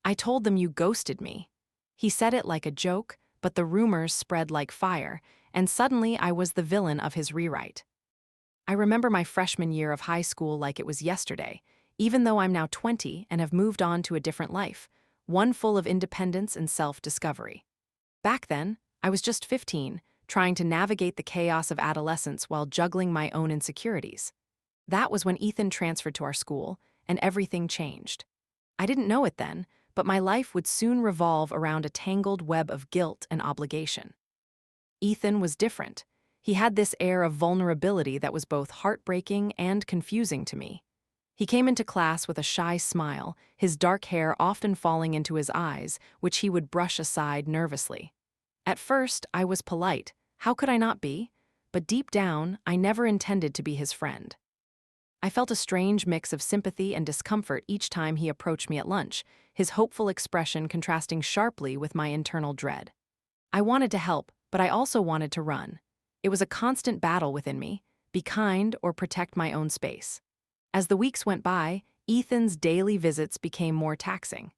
"I told them you ghosted me." He said it like a joke, but the rumors spread like fire, and suddenly I was the villain of his rewrite. I remember my freshman year of high school like it was yesterday, even though I'm now 20 and have moved on to a different life, one full of independence and self-discovery. Back then, I was just 15, trying to navigate the chaos of adolescence while juggling my own insecurities. That was when Ethan transferred to our school, and everything changed. I didn't know it then, but my life would soon revolve around a tangled web of guilt and obligation. Ethan was different. He had this air of vulnerability that was both heartbreaking and confusing to me. He came into class with a shy smile, his dark hair often falling into his eyes, which he would brush aside nervously. At first, I was polite. How could I not be? But deep down, I never intended to be his friend. I felt a strange mix of sympathy and discomfort each time he approached me at lunch, his hopeful expression contrasting sharply with my internal dread. I wanted to help, but I also wanted to run. It was a constant battle within me, be kind or protect my own space. As the weeks went by, Ethan's daily visits became more taxing.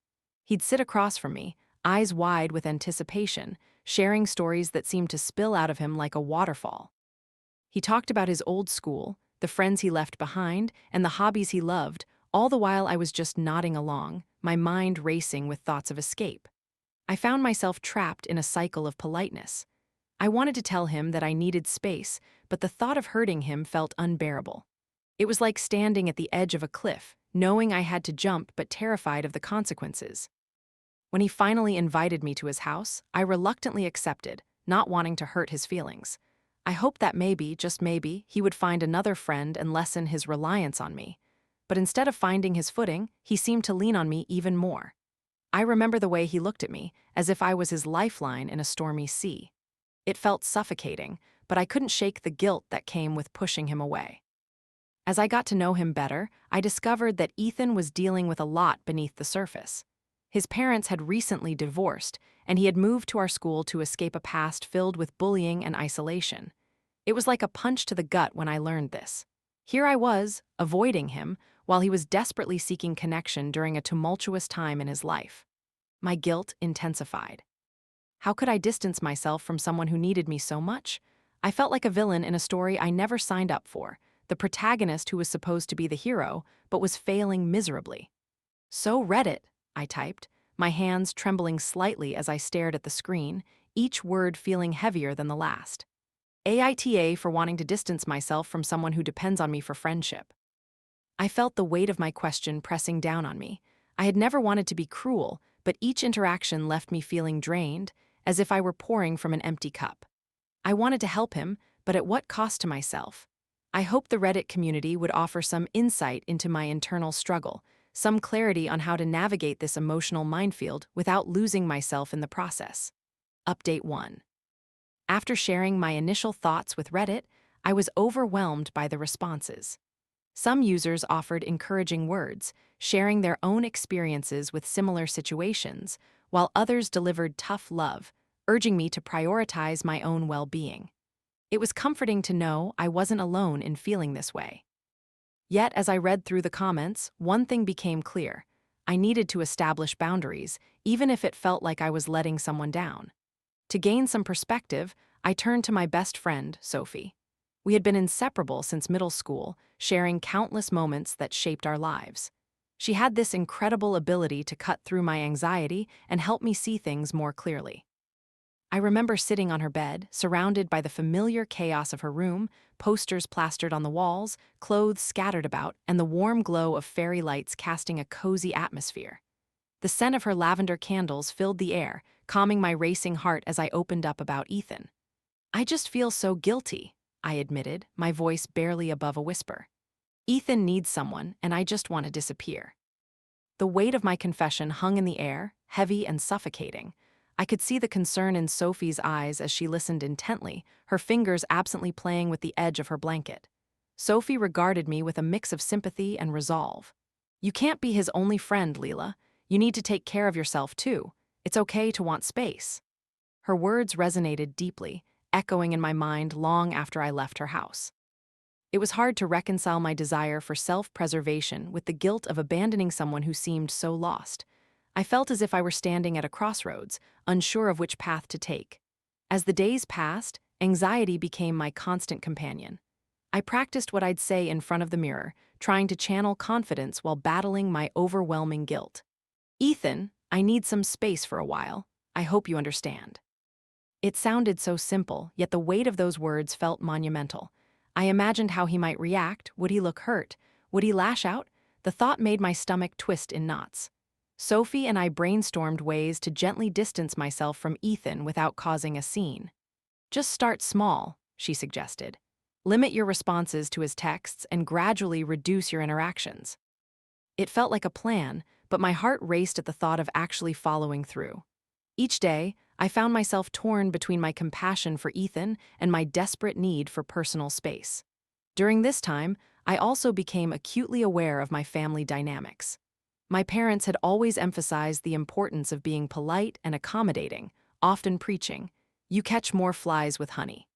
He'd sit across from me, eyes wide with anticipation, sharing stories that seemed to spill out of him like a waterfall. He talked about his old school, the friends he left behind, and the hobbies he loved, all the while I was just nodding along, my mind racing with thoughts of escape. I found myself trapped in a cycle of politeness. I wanted to tell him that I needed space, but the thought of hurting him felt unbearable. It was like standing at the edge of a cliff, knowing I had to jump but terrified of the consequences. When he finally invited me to his house, I reluctantly accepted, not wanting to hurt his feelings. I hoped that maybe, just maybe, he would find another friend and lessen his reliance on me. But instead of finding his footing, he seemed to lean on me even more. I remember the way he looked at me, as if I was his lifeline in a stormy sea. It felt suffocating, but I couldn't shake the guilt that came with pushing him away. As I got to know him better, I discovered that Ethan was dealing with a lot beneath the surface. His parents had recently divorced, and he had moved to our school to escape a past filled with bullying and isolation. It was like a punch to the gut when I learned this. Here I was, avoiding him, while he was desperately seeking connection during a tumultuous time in his life. My guilt intensified. How could I distance myself from someone who needed me so much? I felt like a villain in a story I never signed up for, the protagonist who was supposed to be the hero, but was failing miserably. "So Reddit," I typed, my hands trembling slightly as I stared at the screen, each word feeling heavier than the last. AITA for wanting to distance myself from someone who depends on me for friendship. I felt the weight of my question pressing down on me. I had never wanted to be cruel, but each interaction left me feeling drained, as if I were pouring from an empty cup. I wanted to help him, but at what cost to myself? I hoped the Reddit community would offer some insight into my internal struggle, some clarity on how to navigate this emotional minefield without losing myself in the process. Update 1. After sharing my initial thoughts with Reddit, I was overwhelmed by the responses. Some users offered encouraging words, sharing their own experiences with similar situations, while others delivered tough love, urging me to prioritize my own well-being. It was comforting to know I wasn't alone in feeling this way. Yet, as I read through the comments, one thing became clear. I needed to establish boundaries, even if it felt like I was letting someone down. To gain some perspective, I turned to my best friend, Sophie. We had been inseparable since middle school, sharing countless moments that shaped our lives. She had this incredible ability to cut through my anxiety and help me see things more clearly. I remember sitting on her bed, surrounded by the familiar chaos of her room, posters plastered on the walls, clothes scattered about, and the warm glow of fairy lights casting a cozy atmosphere. The scent of her lavender candles filled the air, calming my racing heart as I opened up about Ethan. "I just feel so guilty," I admitted, my voice barely above a whisper. "Ethan needs someone, and I just want to disappear." The weight of my confession hung in the air, heavy and suffocating. I could see the concern in Sophie's eyes as she listened intently, her fingers absently playing with the edge of her blanket. Sophie regarded me with a mix of sympathy and resolve. "You can't be his only friend, Leela. You need to take care of yourself, too. It's okay to want space." Her words resonated deeply, echoing in my mind long after I left her house. It was hard to reconcile my desire for self-preservation with the guilt of abandoning someone who seemed so lost. I felt as if I were standing at a crossroads, unsure of which path to take. As the days passed, anxiety became my constant companion. I practiced what I'd say in front of the mirror, trying to channel confidence while battling my overwhelming guilt. "Ethan, I need some space for a while. I hope you understand." It sounded so simple, yet the weight of those words felt monumental. I imagined how he might react. Would he look hurt? Would he lash out? The thought made my stomach twist in knots. Sophie and I brainstormed ways to gently distance myself from Ethan without causing a scene. "Just start small," she suggested. "Limit your responses to his texts and gradually reduce your interactions." It felt like a plan, but my heart raced at the thought of actually following through. Each day, I found myself torn between my compassion for Ethan and my desperate need for personal space. During this time, I also became acutely aware of my family dynamics. My parents had always emphasized the importance of being polite and accommodating, often preaching, "You catch more flies with honey."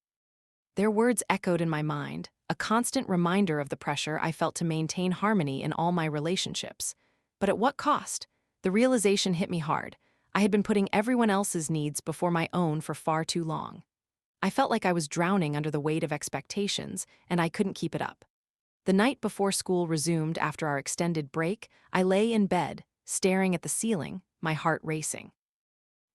Their words echoed in my mind, a constant reminder of the pressure I felt to maintain harmony in all my relationships. But at what cost? The realization hit me hard. I had been putting everyone else's needs before my own for far too long. I felt like I was drowning under the weight of expectations, and I couldn't keep it up. The night before school resumed after our extended break, I lay in bed, staring at the ceiling, my heart racing.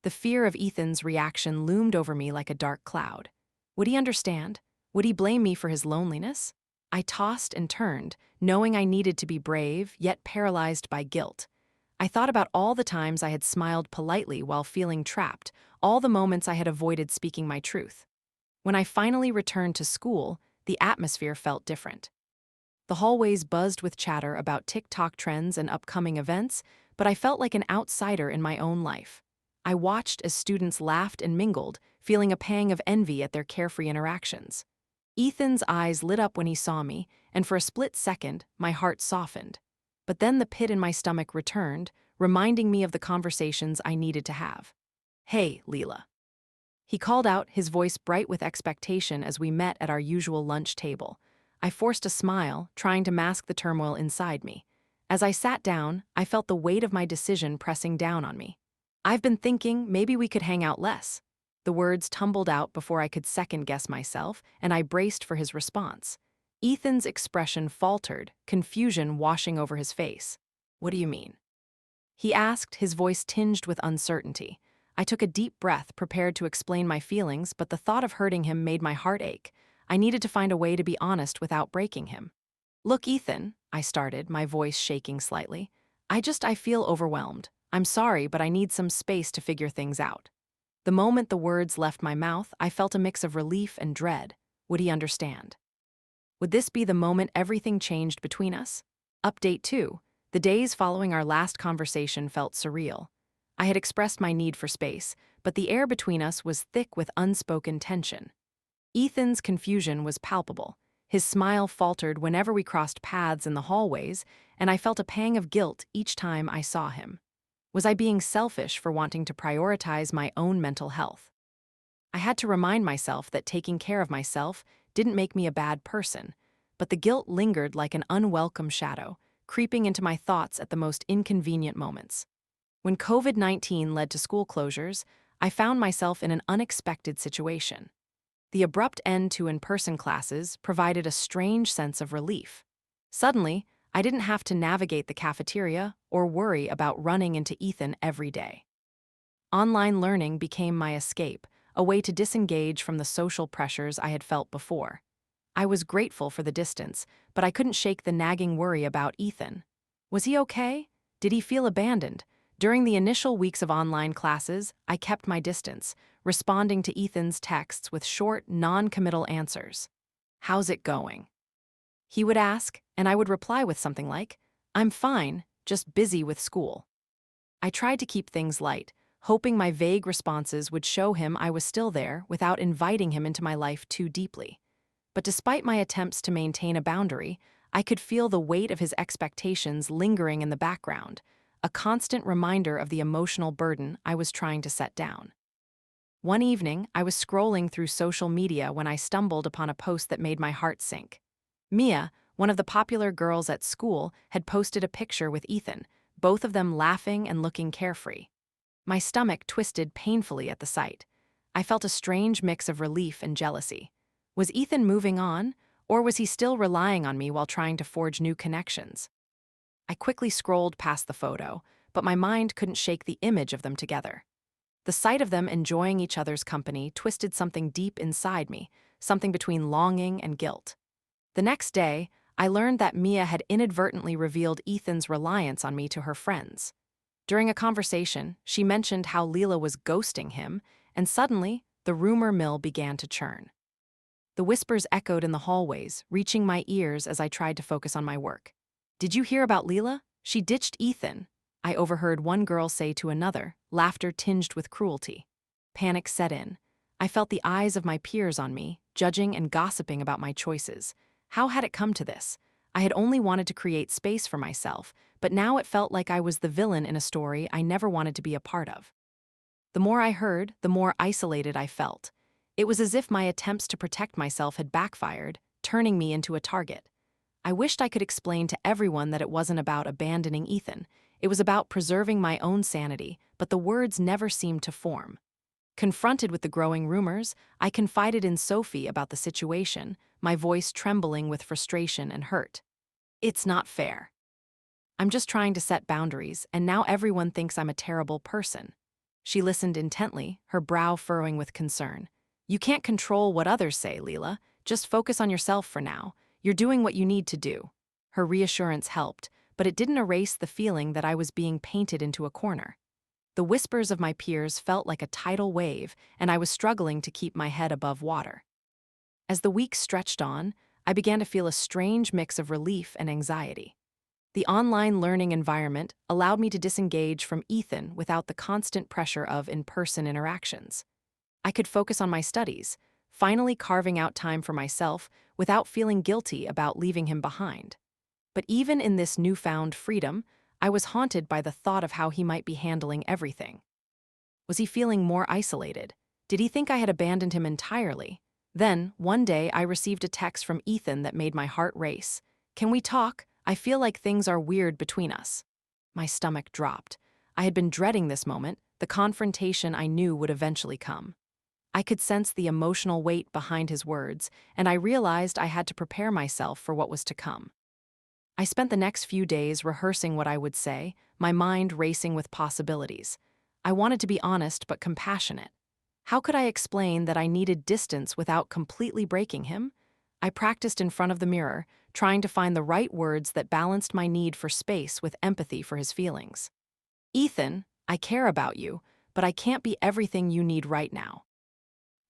The fear of Ethan's reaction loomed over me like a dark cloud. Would he understand? Would he blame me for his loneliness? I tossed and turned, knowing I needed to be brave, yet paralyzed by guilt. I thought about all the times I had smiled politely while feeling trapped, all the moments I had avoided speaking my truth. When I finally returned to school, the atmosphere felt different. The hallways buzzed with chatter about TikTok trends and upcoming events, but I felt like an outsider in my own life. I watched as students laughed and mingled, feeling a pang of envy at their carefree interactions. Ethan's eyes lit up when he saw me, and for a split second, my heart softened. But then the pit in my stomach returned, reminding me of the conversations I needed to have. "Hey, Leela." He called out, his voice bright with expectation as we met at our usual lunch table. I forced a smile, trying to mask the turmoil inside me. As I sat down, I felt the weight of my decision pressing down on me. "I've been thinking maybe we could hang out less." The words tumbled out before I could second-guess myself, and I braced for his response. Ethan's expression faltered, confusion washing over his face. "What do you mean?" he asked, his voice tinged with uncertainty. I took a deep breath, prepared to explain my feelings, but the thought of hurting him made my heart ache. I needed to find a way to be honest without breaking him. "Look, Ethan," I started, my voice shaking slightly. I feel overwhelmed. I'm sorry, but I need some space to figure things out." The moment the words left my mouth, I felt a mix of relief and dread. Would he understand? Would this be the moment everything changed between us? Update 2. The days following our last conversation felt surreal. I had expressed my need for space, but the air between us was thick with unspoken tension. Ethan's confusion was palpable. His smile faltered whenever we crossed paths in the hallways, and I felt a pang of guilt each time I saw him. Was I being selfish for wanting to prioritize my own mental health? I had to remind myself that taking care of myself didn't make me a bad person, but the guilt lingered like an unwelcome shadow, creeping into my thoughts at the most inconvenient moments. When COVID-19 led to school closures, I found myself in an unexpected situation. The abrupt end to in-person classes provided a strange sense of relief. Suddenly, I didn't have to navigate the cafeteria or worry about running into Ethan every day. Online learning became my escape, a way to disengage from the social pressures I had felt before. I was grateful for the distance, but I couldn't shake the nagging worry about Ethan. Was he okay? Did he feel abandoned? During the initial weeks of online classes, I kept my distance, responding to Ethan's texts with short, non-committal answers. "How's it going?" he would ask, and I would reply with something like, "I'm fine, just busy with school." I tried to keep things light, hoping my vague responses would show him I was still there without inviting him into my life too deeply. But despite my attempts to maintain a boundary, I could feel the weight of his expectations lingering in the background, a constant reminder of the emotional burden I was trying to set down. One evening, I was scrolling through social media when I stumbled upon a post that made my heart sink. Mia, one of the popular girls at school, had posted a picture with Ethan, both of them laughing and looking carefree. My stomach twisted painfully at the sight. I felt a strange mix of relief and jealousy. Was Ethan moving on, or was he still relying on me while trying to forge new connections? I quickly scrolled past the photo, but my mind couldn't shake the image of them together. The sight of them enjoying each other's company twisted something deep inside me, something between longing and guilt. The next day, I learned that Mia had inadvertently revealed Ethan's reliance on me to her friends. During a conversation, she mentioned how Leela was ghosting him, and suddenly, the rumor mill began to churn. The whispers echoed in the hallways, reaching my ears as I tried to focus on my work. "Did you hear about Leela? She ditched Ethan," I overheard one girl say to another, laughter tinged with cruelty. Panic set in. I felt the eyes of my peers on me, judging and gossiping about my choices. How had it come to this? I had only wanted to create space for myself, but now it felt like I was the villain in a story I never wanted to be a part of. The more I heard, the more isolated I felt. It was as if my attempts to protect myself had backfired, turning me into a target. I wished I could explain to everyone that it wasn't about abandoning Ethan. It was about preserving my own sanity, but the words never seemed to form. Confronted with the growing rumors, I confided in Sophie about the situation, my voice trembling with frustration and hurt. "It's not fair. I'm just trying to set boundaries, and now everyone thinks I'm a terrible person." She listened intently, her brow furrowing with concern. "You can't control what others say, Leela. Just focus on yourself for now. You're doing what you need to do." Her reassurance helped, but it didn't erase the feeling that I was being painted into a corner. The whispers of my peers felt like a tidal wave, and I was struggling to keep my head above water. As the weeks stretched on, I began to feel a strange mix of relief and anxiety. The online learning environment allowed me to disengage from Ethan without the constant pressure of in-person interactions. I could focus on my studies, finally carving out time for myself without feeling guilty about leaving him behind. But even in this newfound freedom, I was haunted by the thought of how he might be handling everything. Was he feeling more isolated? Did he think I had abandoned him entirely? Then, one day, I received a text from Ethan that made my heart race. "Can we talk? I feel like things are weird between us." My stomach dropped. I had been dreading this moment, the confrontation I knew would eventually come. I could sense the emotional weight behind his words, and I realized I had to prepare myself for what was to come. I spent the next few days rehearsing what I would say, my mind racing with possibilities. I wanted to be honest but compassionate. How could I explain that I needed distance without completely breaking him? I practiced in front of the mirror, trying to find the right words that balanced my need for space with empathy for his feelings. "Ethan, I care about you, but I can't be everything you need right now."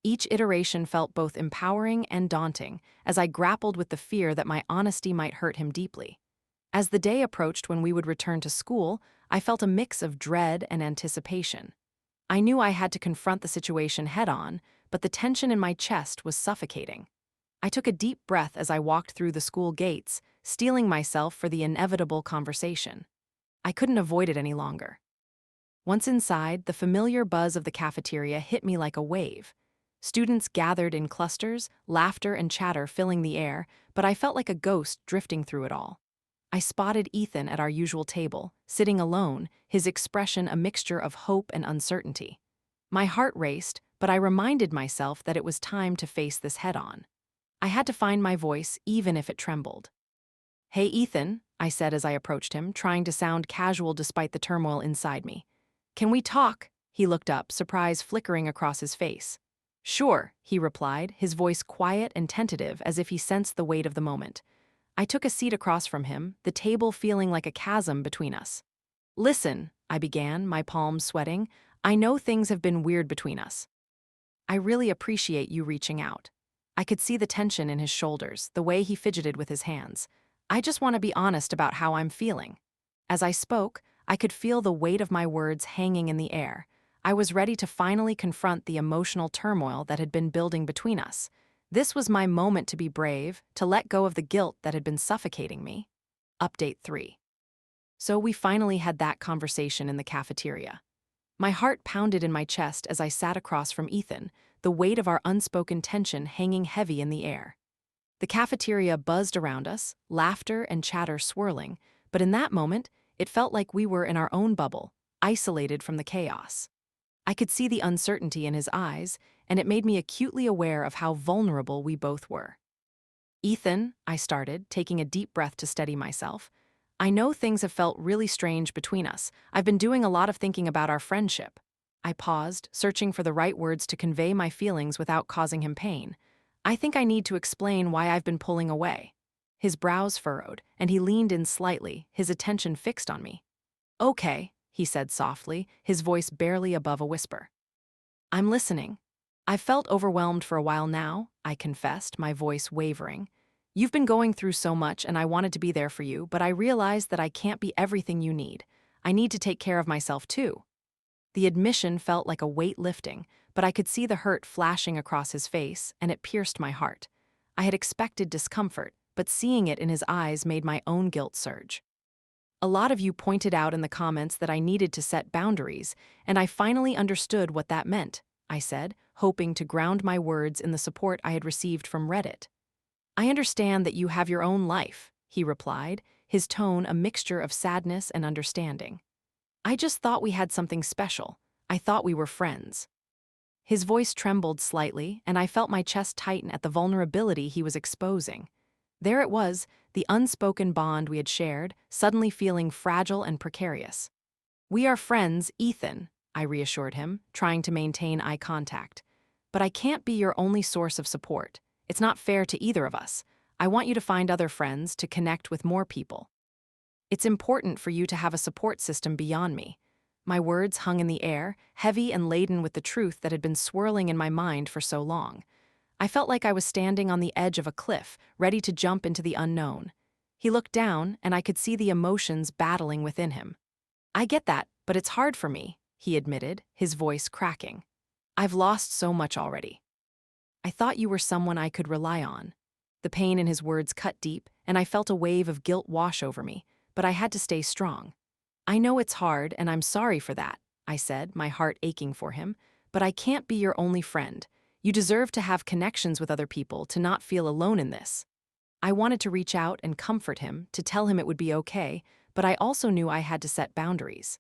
Each iteration felt both empowering and daunting as I grappled with the fear that my honesty might hurt him deeply. As the day approached when we would return to school, I felt a mix of dread and anticipation. I knew I had to confront the situation head-on, but the tension in my chest was suffocating. I took a deep breath as I walked through the school gates, steeling myself for the inevitable conversation. I couldn't avoid it any longer. Once inside, the familiar buzz of the cafeteria hit me like a wave. Students gathered in clusters, laughter and chatter filling the air, but I felt like a ghost drifting through it all. I spotted Ethan at our usual table, sitting alone, his expression a mixture of hope and uncertainty. My heart raced, but I reminded myself that it was time to face this head-on. I had to find my voice, even if it trembled. "Hey, Ethan," I said as I approached him, trying to sound casual despite the turmoil inside me. "Can we talk?" He looked up, surprise flickering across his face. "Sure," he replied, his voice quiet and tentative as if he sensed the weight of the moment. I took a seat across from him, the table feeling like a chasm between us. "Listen," I began, my palms sweating, "I know things have been weird between us. I really appreciate you reaching out." I could see the tension in his shoulders, the way he fidgeted with his hands. "I just want to be honest about how I'm feeling." As I spoke, I could feel the weight of my words hanging in the air. I was ready to finally confront the emotional turmoil that had been building between us. This was my moment to be brave, to let go of the guilt that had been suffocating me. Update 3. So we finally had that conversation in the cafeteria. My heart pounded in my chest as I sat across from Ethan, the weight of our unspoken tension hanging heavy in the air. The cafeteria buzzed around us, laughter and chatter swirling, but in that moment, It felt like we were in our own bubble, isolated from the chaos. I could see the uncertainty in his eyes, and it made me acutely aware of how vulnerable we both were. "Ethan," I started, taking a deep breath to steady myself, "I know things have felt really strange between us. I've been doing a lot of thinking about our friendship." I paused, searching for the right words to convey my feelings without causing him pain. "I think I need to explain why I've been pulling away." His brows furrowed, and he leaned in slightly, his attention fixed on me. "Okay," he said softly, his voice barely above a whisper. "I'm listening." "I've felt overwhelmed for a while now," I confessed, my voice wavering. "You've been going through so much and I wanted to be there for you, but I realized that I can't be everything you need. I need to take care of myself too." The admission felt like a weight lifting, but I could see the hurt flashing across his face, and it pierced my heart. I had expected discomfort, but seeing it in his eyes made my own guilt surge. "A lot of you pointed out in the comments that I needed to set boundaries, and I finally understood what that meant," I said, hoping to ground my words in the support I had received from Reddit. "I understand that you have your own life," he replied, his tone a mixture of sadness and understanding. "I just thought we had something special. I thought we were friends." His voice trembled slightly, and I felt my chest tighten at the vulnerability he was exposing. There it was, the unspoken bond we had shared, suddenly feeling fragile and precarious. "We are friends, Ethan," I reassured him, trying to maintain eye contact. "But I can't be your only source of support. It's not fair to either of us. I want you to find other friends, to connect with more people. It's important for you to have a support system beyond me." My words hung in the air, heavy and laden with the truth that had been swirling in my mind for so long. I felt like I was standing on the edge of a cliff, ready to jump into the unknown. He looked down, and I could see the emotions battling within him. "I get that, but it's hard for me," he admitted, his voice cracking. "I've lost so much already." "I thought you were someone I could rely on." The pain in his words cut deep, and I felt a wave of guilt wash over me, but I had to stay strong. "I know it's hard, and I'm sorry for that," I said, my heart aching for him, "but I can't be your only friend. You deserve to have connections with other people, to not feel alone in this." I wanted to reach out and comfort him, to tell him it would be okay, but I also knew I had to set boundaries.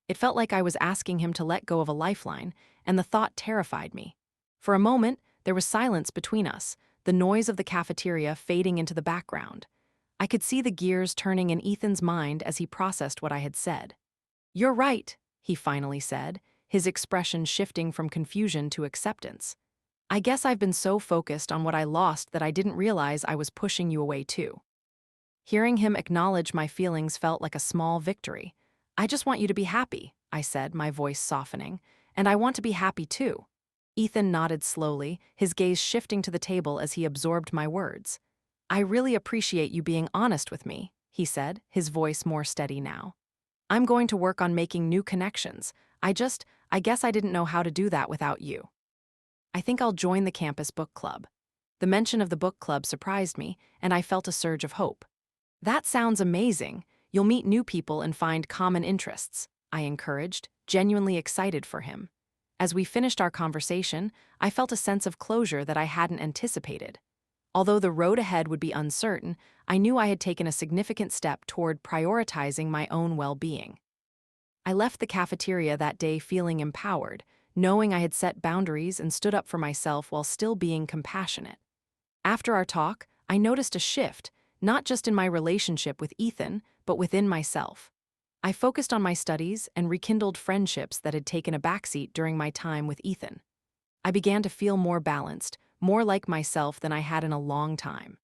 It felt like I was asking him to let go of a lifeline, and the thought terrified me. For a moment, there was silence between us, the noise of the cafeteria fading into the background. I could see the gears turning in Ethan's mind as he processed what I had said. "You're right," he finally said, his expression shifting from confusion to acceptance. "I guess I've been so focused on what I lost that I didn't realize I was pushing you away too." Hearing him acknowledge my feelings felt like a small victory. "I just want you to be happy," I said, my voice softening, "and I want to be happy too." Ethan nodded slowly, his gaze shifting to the table as he absorbed my words. "I really appreciate you being honest with me," he said, his voice more steady now. "I'm going to work on making new connections. I guess I didn't know how to do that without you. I think I'll join the campus book club." The mention of the book club surprised me, and I felt a surge of hope. "That sounds amazing. You'll meet new people and find common interests," I encouraged, genuinely excited for him. As we finished our conversation, I felt a sense of closure that I hadn't anticipated. Although the road ahead would be uncertain, I knew I had taken a significant step toward prioritizing my own well-being. I left the cafeteria that day feeling empowered, knowing I had set boundaries and stood up for myself while still being compassionate. After our talk, I noticed a shift, not just in my relationship with Ethan, but within myself. I focused on my studies and rekindled friendships that had taken a backseat during my time with Ethan. I began to feel more balanced, more like myself than I had in a long time.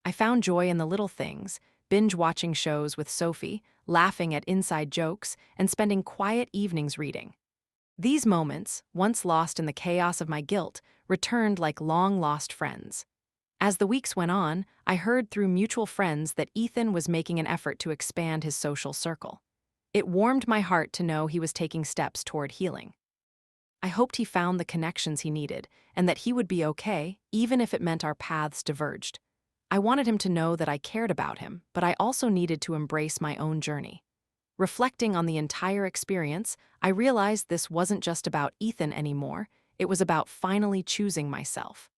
I found joy in the little things, binge-watching shows with Sophie, laughing at inside jokes, and spending quiet evenings reading. These moments, once lost in the chaos of my guilt, returned like long-lost friends. As the weeks went on, I heard through mutual friends that Ethan was making an effort to expand his social circle. It warmed my heart to know he was taking steps toward healing. I hoped he found the connections he needed, and that he would be okay, even if it meant our paths diverged. I wanted him to know that I cared about him, but I also needed to embrace my own journey. Reflecting on the entire experience, I realized this wasn't just about Ethan anymore, it was about finally choosing myself.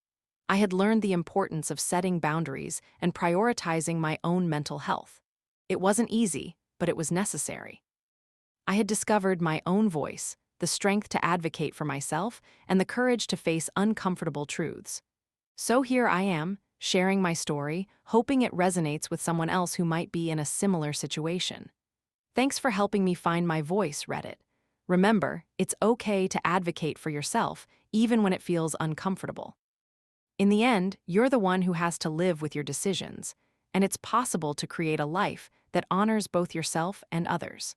I had learned the importance of setting boundaries and prioritizing my own mental health. It wasn't easy, but it was necessary. I had discovered my own voice, the strength to advocate for myself, and the courage to face uncomfortable truths. So here I am, sharing my story, hoping it resonates with someone else who might be in a similar situation. Thanks for helping me find my voice, Reddit. Remember, it's okay to advocate for yourself, even when it feels uncomfortable. In the end, you're the one who has to live with your decisions, and it's possible to create a life that honors both yourself and others.